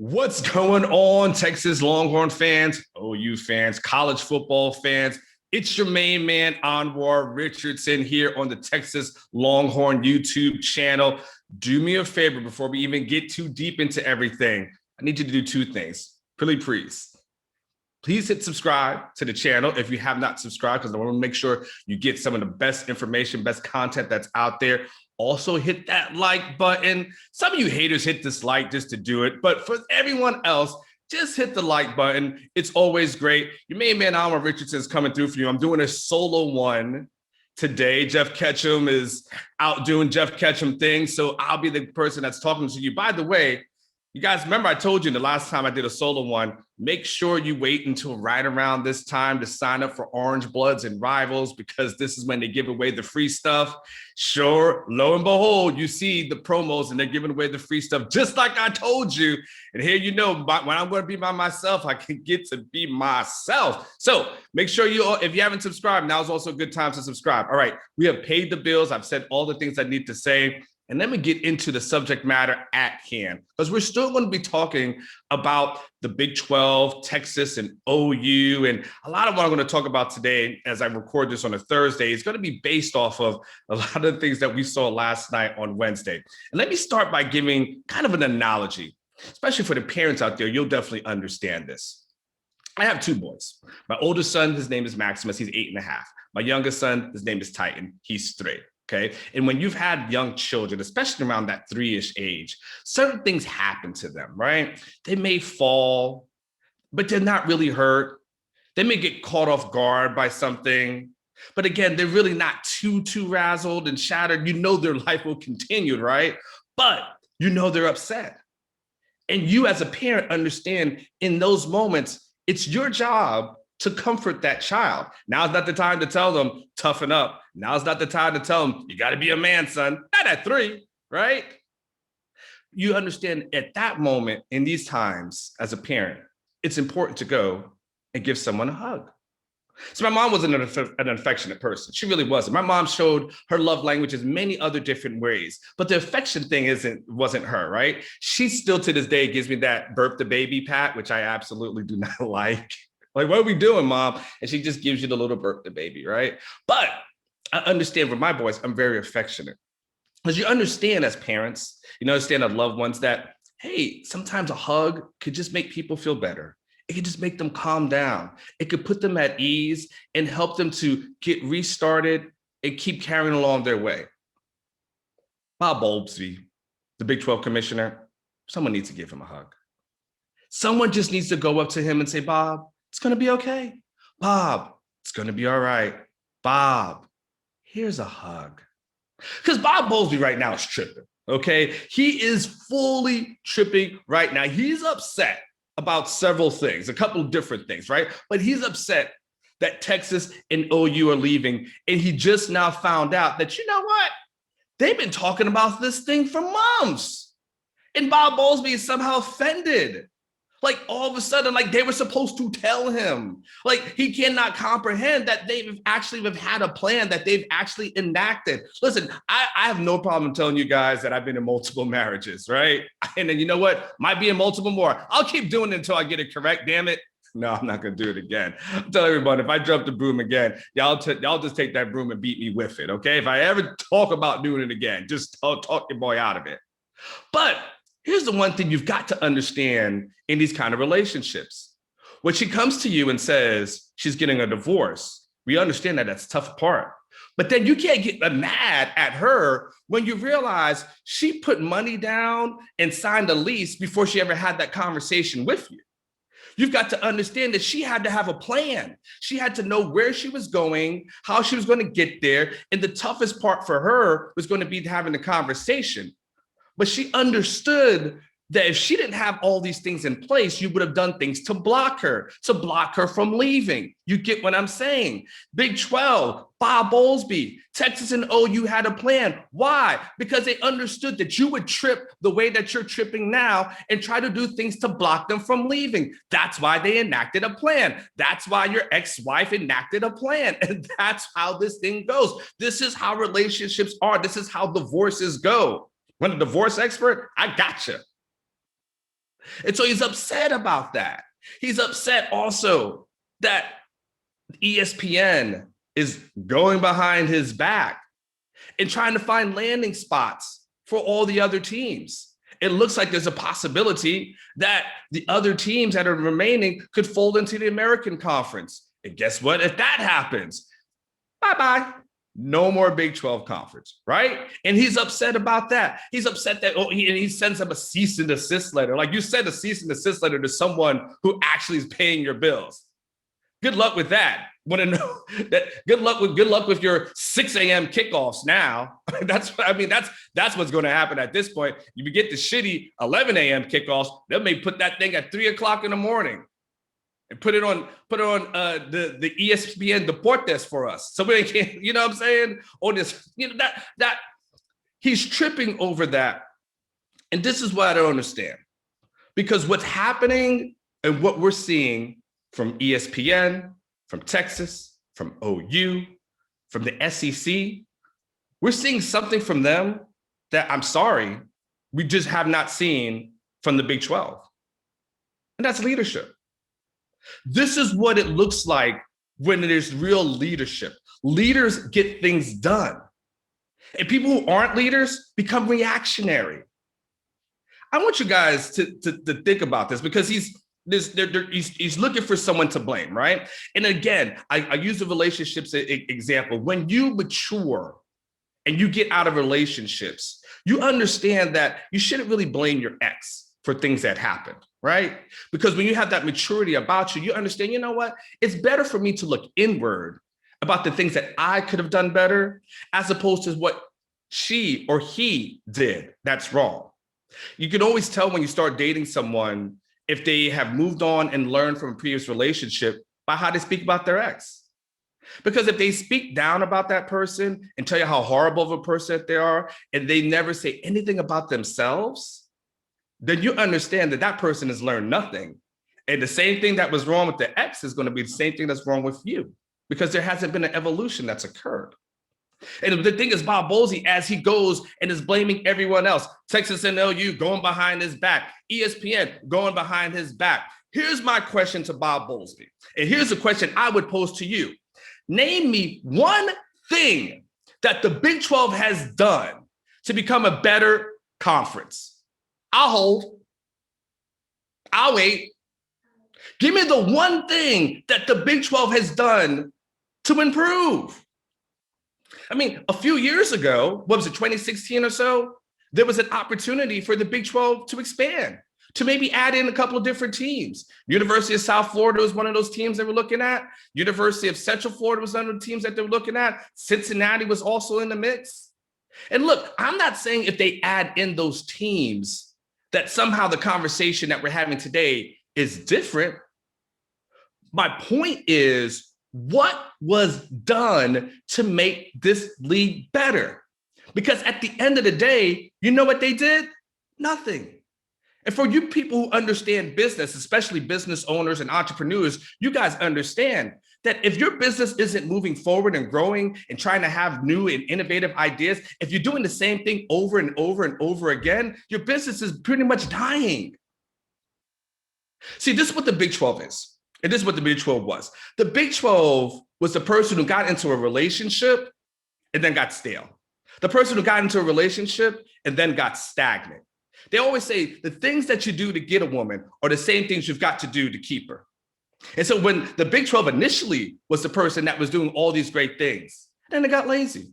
What's going on, Texas Longhorn fans, OU fans, college football fans? It's your main man, Anwar Richardson, here on the Texas Longhorn YouTube channel. Do me a favor before we even get too deep into everything. I need you to do two things. Please hit subscribe to the channel if you have not subscribed, because I want to make sure you get some of the best information, best content that's out there. Also hit that like button. Some of you haters hit dislike just to do it, but for everyone else, just hit the like button. It's always great. Your main man, Anwar Richardson, is coming through for you. I'm doing a solo one today. Jeff Ketchum is out doing Jeff Ketchum things, so I'll be the person that's talking to you. By the way, you guys remember I told you the last time I did a solo one, make sure you wait until right around this time to sign up for Orange Bloods and Rivals, because this is when they give away the free stuff. Sure, lo and behold, you see the promos and they're giving away the free stuff, just like I told you. And here, you know, when I'm going to be by myself, I can get to be myself. So make sure you, if you haven't subscribed, now is also a good time to subscribe. All right, we have paid the bills. I've said all the things I need to say. And then we get into the subject matter at hand, because we're still going to be talking about the Big 12, Texas, and OU. And a lot of what I'm going to talk about today, as I record this on a Thursday, is going to be based off of a lot of the things that we saw last night on Wednesday. And let me start by giving kind of an analogy, especially for the parents out there. You'll definitely understand this. I have two boys. My oldest son, his name is Maximus. He's 8.5. My youngest son, his name is Titan. He's 3. Okay. And when you've had young children, especially around that 3-ish age, certain things happen to them, right? They may fall, but they're not really hurt. They may get caught off guard by something, but again, they're really not too razzled and shattered. You know, their life will continue, right? But you know, they're upset. And you as a parent understand in those moments, it's your job to comfort that child. Now's not the time to tell them, toughen up. Now's not the time to tell them, you got to be a man, son. Not at 3, right? You understand at that moment, in these times, as a parent, it's important to go and give someone a hug. So my mom wasn't an affectionate person. She really wasn't. My mom showed her love languages many other different ways, but the affection thing wasn't her, right? She still to this day gives me that burp the baby pat, which I absolutely do not like. Like, what are we doing, mom? And she just gives you the little burp the baby, right? But I understand with my boys, I'm very affectionate. Because you understand as parents, you understand as loved ones that, hey, sometimes a hug could just make people feel better. It could just make them calm down. It could put them at ease and help them to get restarted and keep carrying along their way. Bob Bowlsby, the Big 12 commissioner, someone needs to give him a hug. Someone just needs to go up to him and say, Bob, it's going to be okay. Bob, it's going to be all right. Bob, here's a hug. Because Bob Bowlsby right now is tripping, okay? He is fully tripping right now. He's upset about several things, a couple of different things, right? But he's upset that Texas and OU are leaving. And he just now found out that, you know what? They've been talking about this thing for months. And Bob Bowlsby is somehow offended. Like all of a sudden, like they were supposed to tell him. Like he cannot comprehend that they've actually had a plan that they've actually enacted. Listen, I have no problem telling you guys that I've been in multiple marriages, right? And then you know what? Might be in multiple more. I'll keep doing it until I get it correct, damn it. No, I'm not gonna do it again. I'll tell everybody, if I drop the broom again, y'all just take that broom and beat me with it, okay? If I ever talk about doing it again, just talk your boy out of it. But here's the one thing you've got to understand in these kind of relationships. When she comes to you and says she's getting a divorce, we understand that that's a tough part. But then you can't get mad at her when you realize she put money down and signed a lease before she ever had that conversation with you. You've got to understand that she had to have a plan. She had to know where she was going, how she was going to get there. And the toughest part for her was going to be having the conversation. But she understood that if she didn't have all these things in place, you would have done things to block her from leaving. You get what I'm saying? Big 12, Bob Bowlsby, Texas and OU had a plan. Why? Because they understood that you would trip the way that you're tripping now and try to do things to block them from leaving. That's why they enacted a plan. That's why your ex-wife enacted a plan. And that's how this thing goes. This is how relationships are. This is how divorces go. When a divorce expert, I gotcha. And so he's upset about that. He's upset also that ESPN is going behind his back and trying to find landing spots for all the other teams. It looks like there's a possibility that the other teams that are remaining could fold into the American Conference. And guess what? If that happens, bye-bye. No more Big 12 conference, right? And he's upset about that. He's upset that he sends them a cease and desist letter. Like you send a cease and desist letter to someone who actually is paying your bills. Good luck with that. Want to know that? Good luck with your 6 a.m. kickoffs now. That's what's going to happen at this point. You get the shitty 11 a.m. kickoffs. They may put that thing at 3 o'clock in the morning and put it on the ESPN Deportes for us. Somebody can't, you know what I'm saying? Or this, that he's tripping over that. And this is what I don't understand. Because what's happening and what we're seeing from ESPN, from Texas, from OU, from the SEC, we're seeing something from them that, I'm sorry, we just have not seen from the Big 12. And that's leadership. This is what it looks like when there's real leadership. Leaders get things done. And people who aren't leaders become reactionary. I want you guys to think about this, because he's looking for someone to blame, right? And again, I use the relationships example. When you mature and you get out of relationships, you understand that you shouldn't really blame your ex for things that happened, right? Because when you have that maturity about you, you understand, you know what? It's better for me to look inward about the things that I could have done better, as opposed to what she or he did that's wrong. You can always tell when you start dating someone if they have moved on and learned from a previous relationship by how they speak about their ex. Because if they speak down about that person and tell you how horrible of a person they are, and they never say anything about themselves, then you understand that that person has learned nothing. And the same thing that was wrong with the ex is going to be the same thing that's wrong with you, because there hasn't been an evolution that's occurred. And the thing is, Bob Bowlsby, as he goes and is blaming everyone else, Texas and OU going behind his back, ESPN going behind his back. Here's my question to Bob Bowlsby. And here's a question I would pose to you. Name me one thing that the Big 12 has done to become a better conference. I'll hold. I'll wait. Give me the one thing that the Big 12 has done to improve. I mean, a few years ago, what was it, 2016 or so? There was an opportunity for the Big 12 to expand, to maybe add in a couple of different teams. University of South Florida was one of those teams they were looking at. University of Central Florida was one of the teams that they were looking at. Cincinnati was also in the mix. And look, I'm not saying if they add in those teams that somehow the conversation that we're having today is different. My point is, what was done to make this league better? Because at the end of the day, you know what they did? Nothing. And for you people who understand business, especially business owners and entrepreneurs, you guys understand that if your business isn't moving forward and growing and trying to have new and innovative ideas, if you're doing the same thing over and over and over again, your business is pretty much dying. See, this is what the Big 12 is. And this is what the Big 12 was. The Big 12 was the person who got into a relationship and then got stale. The person who got into a relationship and then got stagnant. They always say the things that you do to get a woman are the same things you've got to do to keep her. And so when the Big 12 initially was the person that was doing all these great things, then they got lazy.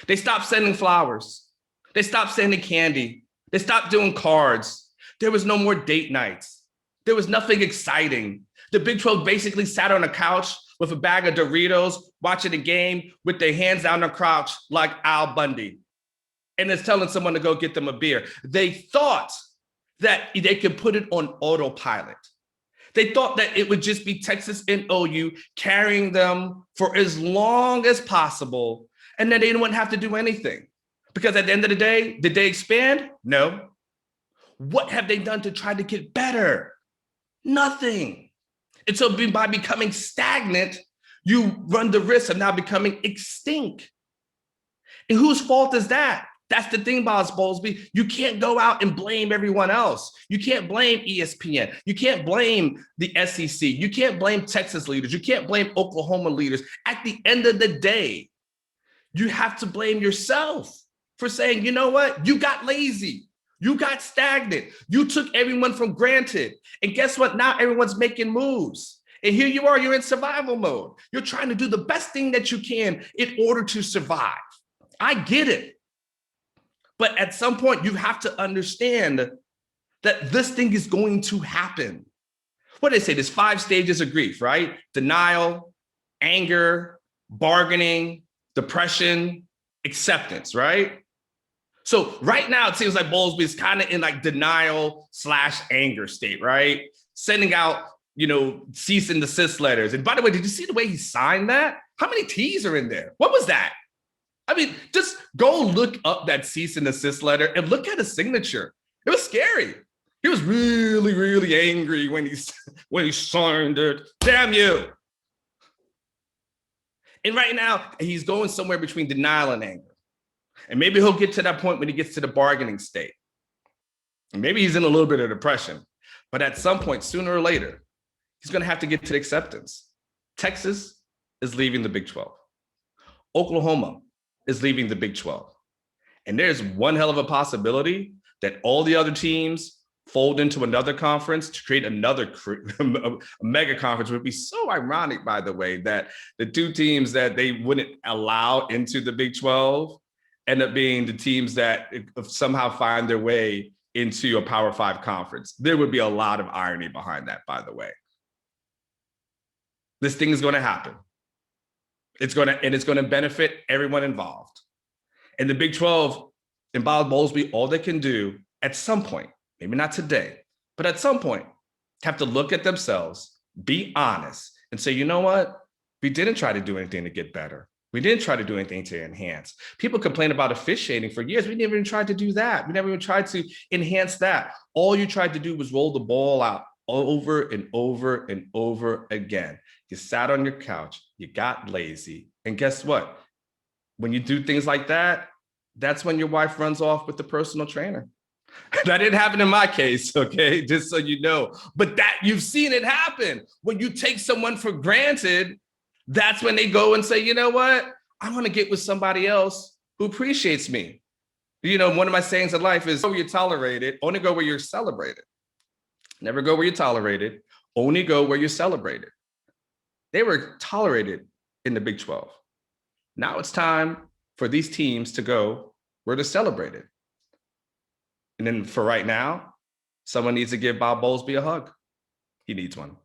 They stopped sending flowers. They stopped sending candy. They stopped doing cards. There was no more date nights. There was nothing exciting. The Big 12 basically sat on a couch with a bag of Doritos, watching a game with their hands down their crouch like Al Bundy. And it's telling someone to go get them a beer. They thought that they could put it on autopilot. They thought that it would just be Texas and OU carrying them for as long as possible, and that they wouldn't have to do anything. Because at the end of the day, did they expand? No. What have they done to try to get better? Nothing. And so by becoming stagnant, you run the risk of now becoming extinct. And whose fault is that? That's the thing, Bob Bowlsby. You can't go out and blame everyone else. You can't blame ESPN. You can't blame the SEC. You can't blame Texas leaders. You can't blame Oklahoma leaders. At the end of the day, you have to blame yourself for saying, you know what? You got lazy. You got stagnant. You took everyone for granted. And guess what? Now everyone's making moves. And here you are, you're in survival mode. You're trying to do the best thing that you can in order to survive. I get it. But at some point, you have to understand that this thing is going to happen. What do they say? There's 5 stages of grief, right? Denial, anger, bargaining, depression, acceptance, right? So right now, it seems like Bowlsby is kind of in like denial/anger state, right? Sending out, cease and desist letters. And by the way, did you see the way he signed that? How many T's are in there? What was that? I mean, just go look up that cease and desist letter and look at his signature. It was scary. He was really, really angry when he signed it. Damn you. And right now, he's going somewhere between denial and anger. And maybe he'll get to that point when he gets to the bargaining state. And maybe he's in a little bit of depression. But at some point, sooner or later, he's going to have to get to the acceptance. Texas is leaving the Big 12. Oklahoma is leaving the Big 12. And there's one hell of a that all the other teams fold into another conference to create another mega conference. It would be so ironic, by the way, that the 2 teams that they wouldn't allow into the Big 12 end up being the teams that somehow find their way into a Power 5 conference. There would be a lot of irony behind that, by the way. This thing is going to happen. It's going to benefit everyone involved. And the Big 12 and Bob Bowlsby, all they can do at some point, maybe not today, but at some point, have to look at themselves, be honest, and say, you know what? We didn't try to do anything to get better. We didn't try to do anything to enhance. People complain about officiating for years. We never even tried to do that. We never even tried to enhance that. All you tried to do was roll the ball out over and over and over again. You sat on your couch, you got lazy. And guess what? When you do things like that, that's when your wife runs off with the personal trainer. That didn't happen in my case, okay? Just so you know. But that you've seen it happen. When you take someone for granted, that's when they go and say, you know what? I want to get with somebody else who appreciates me. One of my sayings in life is, go where you're tolerated, only go where you're celebrated. Never go where you're tolerated, only go where you're celebrated. They were tolerated in the Big 12. Now it's time for these teams to go where they're celebrated. And then for right now, someone needs to give Bob Bowlsby a hug. He needs one.